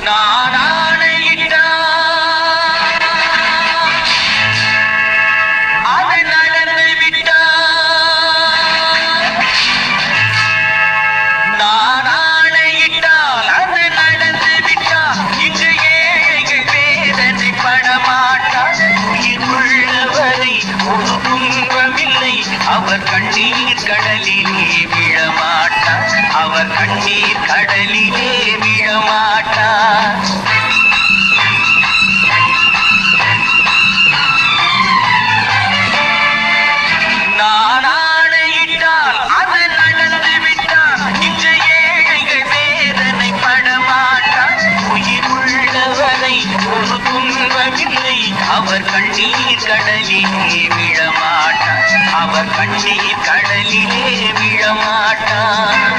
நான் ஆணையிட்டால் அது நடந்து விட்டால், நான் ஆணையிட்டால் அது நடந்து விட்டால், இன்று ஏழைகள் வேதனை படமாட்டார். உயிர் உள்ளவரை ஒரு துன்பமில்லை, அவர் கண்ணீர் கடலிலே விழமாட்டார், அவர் கண்ணீர் கடலிலே விழமாட்டார். நான் ஆணையிட்டால் அது நடந்து விட்டால், இன்று ஏழைகள் வேதனை படமாட்டார். உயிர் உள்ளவரை ஒரு துன்பமில்லை, அவர் கண்ணீர் கடலிலே விழமாட்டார், அவர் கண்ணீர் கடலிலே விழமாட்டார்.